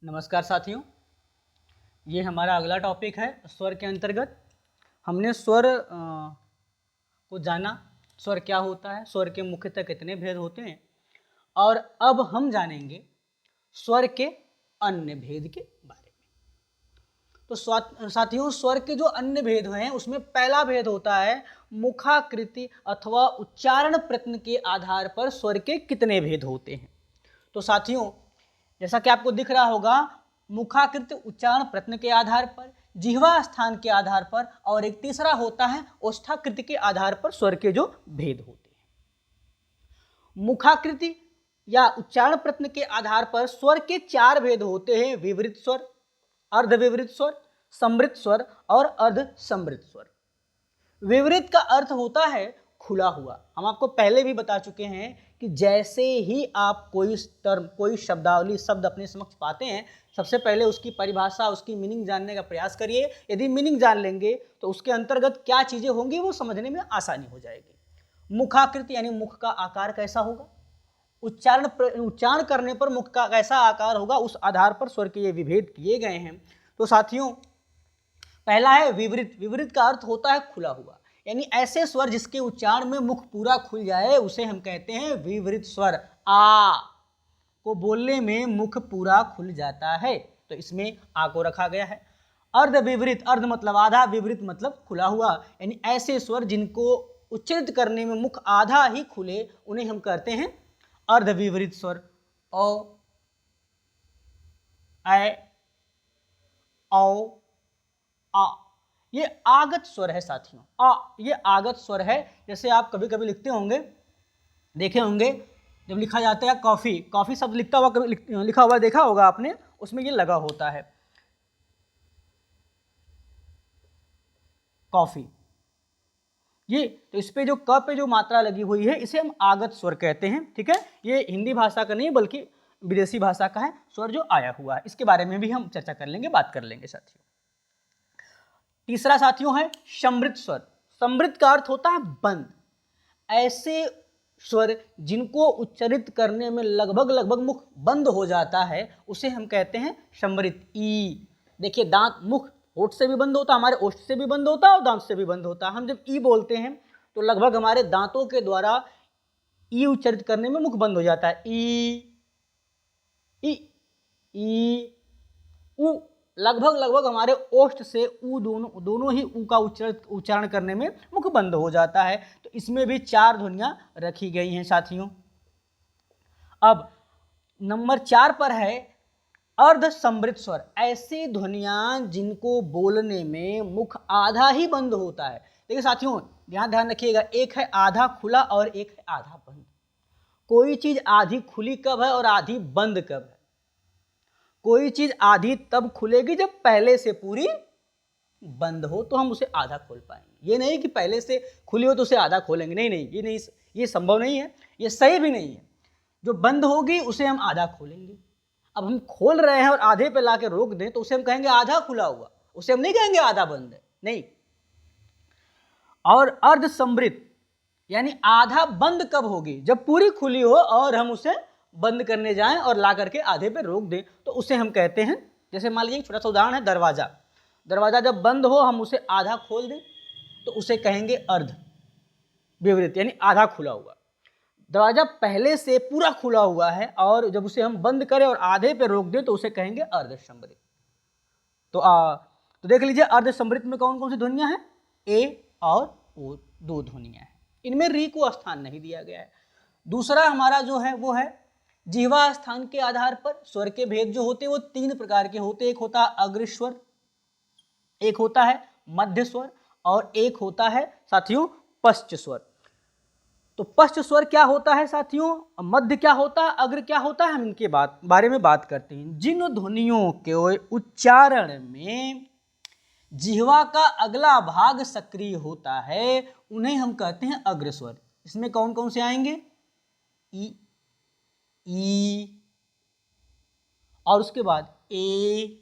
नमस्कार साथियों, ये हमारा अगला टॉपिक है स्वर के अंतर्गत। हमने स्वर को जाना, स्वर क्या होता है, स्वर के मुख्यतः कितने भेद होते हैं, और अब हम जानेंगे स्वर के अन्य भेद के बारे में। तो साथियों, स्वर के जो अन्य भेद हैं उसमें पहला भेद होता है मुखाकृति अथवा उच्चारण प्रयत्न के आधार पर स्वर के कितने भेद होते हैं। तो साथियों, जैसा कि आपको दिख रहा होगा, मुखाकृति उच्चारण प्रयत्न के आधार पर, जिह्वा स्थान के आधार पर, और एक तीसरा होता है ओष्ठाकृति के आधार पर स्वर के जो भेद होते हैं। मुखाकृति या उच्चारण प्रयत्न के आधार पर स्वर के चार भेद होते हैं: विवृत स्वर, अर्धविवृत स्वर, समृत स्वर और अर्ध समृत स्वर। विवृत का अर्थ होता है खुला हुआ। हम आपको पहले भी बता चुके हैं कि जैसे ही आप कोई टर्म, कोई शब्दावली, शब्द अपने समक्ष पाते हैं, सबसे पहले उसकी परिभाषा, उसकी मीनिंग जानने का प्रयास करिए। यदि मीनिंग जान लेंगे तो उसके अंतर्गत क्या चीजें होंगी वो समझने में आसानी हो जाएगी। मुखाकृति यानी मुख का आकार कैसा होगा, उच्चारण करने पर मुख का कैसा आकार होगा, उस आधार पर स्वर के ये विभेद किए गए हैं। तो साथियों, पहला है विवृत। विवृत का अर्थ होता है खुला हुआ, यानी ऐसे स्वर जिसके उच्चारण में मुख पूरा खुल जाए उसे हम कहते हैं विवृत स्वर। आ को बोलने में मुख पूरा खुल जाता है, तो इसमें आ को रखा गया है। अर्ध विवृत, अर्ध मतलब आधा, विवृत मतलब खुला हुआ, यानी ऐसे स्वर जिनको उच्चारित करने में मुख आधा ही खुले उन्हें हम कहते हैं अर्ध विवृत स्वर। ओ, ऐ, औ, आ, ये आगत स्वर है साथियों। आ ये आगत स्वर है। जैसे आप कभी कभी लिखते होंगे, देखे होंगे, जब लिखा जाता है कॉफी, कॉफी शब्द लिखता हुआ कभी लिखा हुआ देखा होगा आपने, उसमें ये लगा होता है कॉफी। ये तो इस पे जो क पे जो मात्रा लगी हुई है इसे हम आगत स्वर कहते हैं। ठीक है, ये हिंदी भाषा का नहीं बल्कि विदेशी भाषा का है, स्वर जो आया हुआ है। इसके बारे में भी हम चर्चा कर लेंगे, बात कर लेंगे साथियों। तीसरा साथियों है समृत स्वर। समृत का अर्थ होता है बंद। ऐसे स्वर जिनको उच्चारित करने में लगभग मुख बंद हो जाता है उसे हम कहते हैं समृत। ई, देखिए दांत, मुख होठ से भी बंद होता है, हमारे ओष्ठ से भी बंद होता है और दांत से भी बंद होता है। हम जब ई बोलते हैं तो लगभग हमारे दांतों के द्वारा ई उच्चारित करने में मुख बंद हो जाता है। ई, ई, ई, उ, लगभग हमारे ओष्ठ से ऊ दोनों ही ऊ का उच्चारण करने में मुख बंद हो जाता है। तो इसमें भी चार ध्वनियां रखी गई हैं साथियों। अब नंबर 4 पर है अर्ध समृत स्वर। ऐसी ध्वनियां जिनको बोलने में मुख आधा ही बंद होता है। देखिए साथियों, ध्यान रखिएगा, एक है आधा खुला और एक है आधा बंद। कोई चीज आधी खुली कब है और आधी बंद कब है? कोई चीज आधी तब खुलेगी जब पहले से पूरी बंद हो, तो हम उसे आधा खोल पाएंगे। ये नहीं कि पहले से खुली हो तो उसे आधा खोलेंगे, नहीं, ये संभव नहीं है, ये सही भी नहीं है। जो बंद होगी उसे हम आधा खोलेंगे। अब हम खोल रहे हैं और आधे पे लाके रोक दें तो उसे हम कहेंगे आधा खुला हुआ, उसे हम नहीं कहेंगे आधा बंद है, नहीं। और अर्ध समृत यानी आधा बंद कब होगी? जब पूरी खुली हो और हम उसे बंद करने जाएं और ला करके आधे पे रोक दें तो उसे हम कहते हैं, जैसे मान लीजिए छोटा सा उदाहरण है दरवाजा। दरवाजा जब बंद हो हम उसे आधा खोल दें तो उसे कहेंगे अर्ध विवृत, यानी आधा खुला हुआ। दरवाजा पहले से पूरा खुला हुआ है और जब उसे हम बंद करें और आधे पे रोक दें तो उसे कहेंगे अर्ध समृत। तो देख लीजिए, अर्ध समृत में कौन कौन सी ध्वनियां हैं? ए और ओ, दो ध्वनियां हैं। इनमें री को स्थान नहीं दिया गया है। दूसरा हमारा जो है वो है जिह्वा स्थान के आधार पर स्वर के भेद जो होते हैं वो 3 प्रकार के होते हैं। एक होता है अग्र स्वर, एक होता है मध्य स्वर और एक होता है साथियों पश्च स्वर। तो पश्च स्वर क्या होता है साथियों, मध्य क्या होता है, अग्र क्या होता है, हम इनके बारे में बात करते हैं। जिन ध्वनियों के उच्चारण में जिह्वा का अगला भाग सक्रिय होता है उन्हें हम कहते हैं अग्र स्वर। इसमें कौन कौन से आएंगे? ई, और उसके बाद ए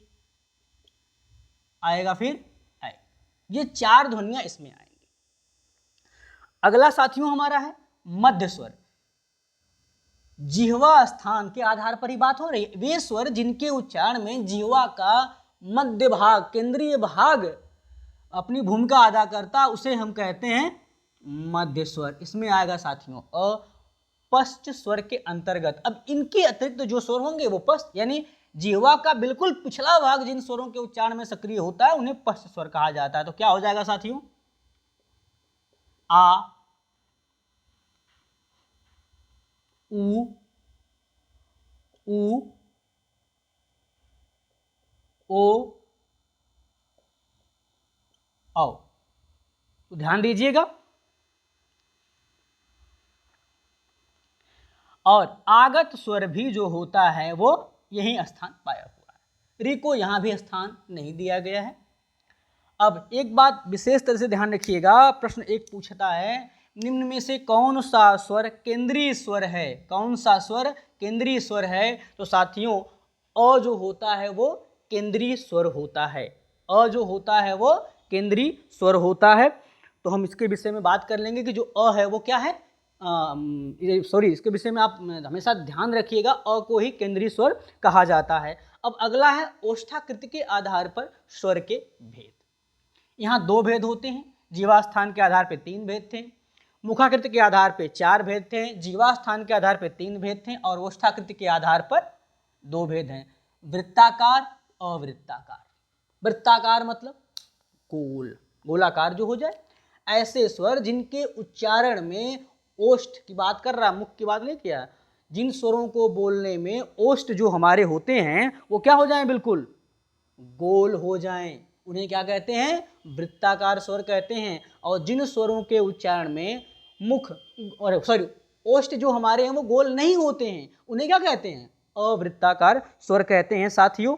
आएगा, फिर आई। ये 4 ध्वनियां इसमें आएंगी। अगला साथियों हमारा है मध्य स्वर। जिह्वा स्थान के आधार पर ही बात हो रही है। वे स्वर जिनके उच्चारण में जिह्वा का मध्य भाग, केंद्रीय भाग अपनी भूमिका अदा करता, उसे हम कहते हैं मध्य स्वर। इसमें आएगा साथियों अपश्च स्वर के अंतर्गत। अब इनके अतिरिक्त जो स्वर होंगे वो पश्च, यानी जिह्वा का बिल्कुल पिछला भाग जिन स्वरों के उच्चारण में सक्रिय होता है उन्हें पश्च स्वर कहा जाता है। तो क्या हो जाएगा साथियों? आ, उ, ओ, औ। तो ध्यान दीजिएगा। और आगत स्वर भी जो होता है वो यही स्थान पाया हुआ है। री को यहां भी स्थान नहीं दिया गया है। अब एक बात विशेष तरह से ध्यान रखिएगा, प्रश्न एक पूछता है निम्न में से कौन सा स्वर केंद्रीय स्वर है? कौन सा स्वर केंद्रीय स्वर है? तो साथियों अ जो होता है वो केंद्रीय स्वर होता है। अ जो होता है वो केंद्रीय स्वर होता है। तो हम इसके विषय में बात कर लेंगे कि जो अ है वो क्या है। सॉरी, इसके विषय में आप हमेशा ध्यान रखिएगा, अ को ही केंद्रीय स्वर कहा जाता है। अब अगला है ओष्ठाकृति के आधार पर स्वर के भेद। यहाँ 2 भेद होते हैं। जीवास्थान के आधार पर 3 भेद थे, मुखाकृति के आधार पर 4 भेद थे, जीवास्थान के आधार पर 3 भेद थे और ओष्ठाकृति के आधार पर 2 भेद हैं। वृत्ताकार, अवृत्ताकार। वृत्ताकार मतलब गोल, गोलाकार जो हो जाए। ऐसे स्वर जिनके उच्चारण में ओष्ठ की बात कर रहा, मुख की बात नहीं किया, जिन स्वरों को बोलने में ओष्ठ जो हमारे होते हैं वो क्या हो जाएं? बिल्कुल गोल हो जाएं, उन्हें क्या कहते हैं? वृत्ताकार स्वर कहते हैं। और जिन स्वरों के उच्चारण में मुख और ओष्ठ जो हमारे हैं वो गोल नहीं होते हैं उन्हें क्या कहते हैं? अवृत्ताकार स्वर कहते हैं। साथियों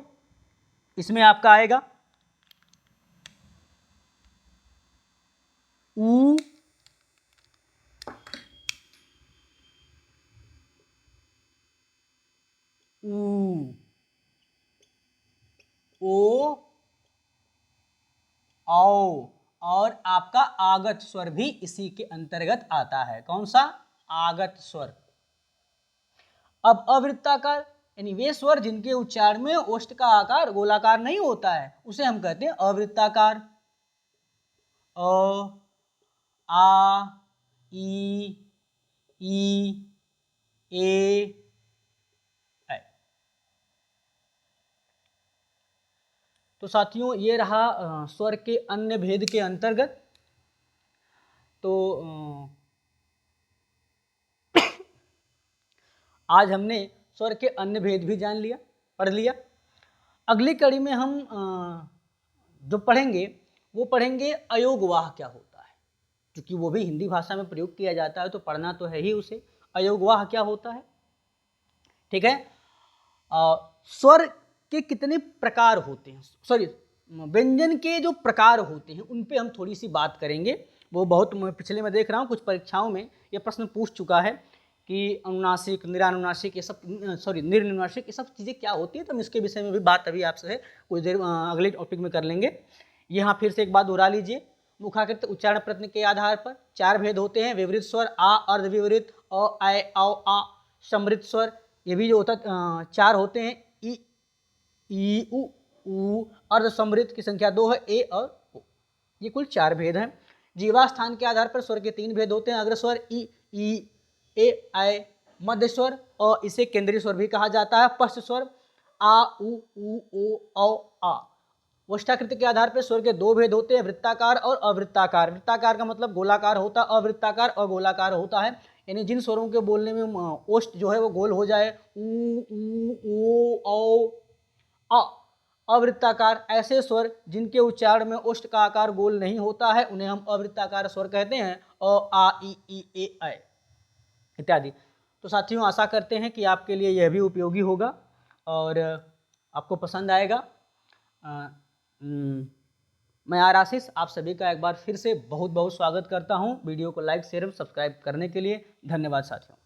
इसमें आपका आएगा ऊ, ऊ, ओ, औ, और आपका आगत स्वर भी इसी के अंतर्गत आता है। कौन सा? आगत स्वर। अब अवृत्ताकार यानी वे स्वर जिनके उच्चारण में ओष्ठ का आकार गोलाकार नहीं होता है उसे हम कहते हैं अवृत्ताकार। अ, आ, ई, ए, ऐ। तो साथियों ये रहा स्वर के अन्य भेद के अंतर्गत। तो आज हमने स्वर के अन्य भेद भी जान लिया, पढ़ लिया। अगली कड़ी में हम जो पढ़ेंगे वो पढ़ेंगे अयोगवाह क्या होता है, क्योंकि वो भी हिंदी भाषा में प्रयोग किया जाता है तो पढ़ना तो है ही उसे। अयोगवाह क्या होता है, ठीक है। स्वर के कितने प्रकार होते हैं, सॉरी व्यंजन के जो प्रकार होते हैं उन पे हम थोड़ी सी बात करेंगे। वो बहुत पिछले में देख रहा हूँ कुछ परीक्षाओं में ये प्रश्न पूछ चुका है कि अनुनासिक, निरानुनासिक, ये सब निर्नुनासिक, ये सब चीज़ें क्या होती है। तो हम इसके विषय में भी बात अभी आपसे कुछ देर अगले टॉपिक में कर लेंगे। यहाँ फिर से एक बात दोहरा लीजिए, मुखाकृत उच्चारण प्रयत्न के आधार पर 4 भेद होते हैं। विवृत स्वर, आ, अर्धविवृत, अ, ऐ, औ, आ। समृत स्वर ये भी जो होता 4 होते हैं। ई, उ, अर्धसमृत की संख्या 2 है, ए और ओ। ये कुल 4 भेद हैं। जीवा स्थान के आधार पर स्वर के 3 भेद होते हैं। अग्रस्वर ई, ए, ऐ। मध्य स्वर और इसे केंद्रीय स्वर भी कहा जाता है। पश्च स्वर आ, उ, ओ, औ, आ। ओष्ठाकृति के आधार पर स्वर के 2 भेद होते हैं, वृत्ताकार और अवृत्ताकार। वृत्ताकार का मतलब गोलाकार होता है, अवृत्ताकार अगोलाकार होता है। यानी जिन स्वरों के बोलने में ओष्ठ जो है वो गोल हो जाए, उ, ओ, औ, आ। अवृत्ताकार ऐसे स्वर जिनके उच्चारण में ओष्ठ का आकार गोल नहीं होता है उन्हें हम अवृत्ताकार स्वर कहते हैं। अ, आ, ई, ए, ऐ इत्यादि। तो साथियों आशा करते हैं कि आपके लिए यह भी उपयोगी होगा और आपको पसंद आएगा। मैं आशीष आप सभी का एक बार फिर से बहुत बहुत स्वागत करता हूं। वीडियो को लाइक, शेयर और सब्सक्राइब करने के लिए धन्यवाद साथियों।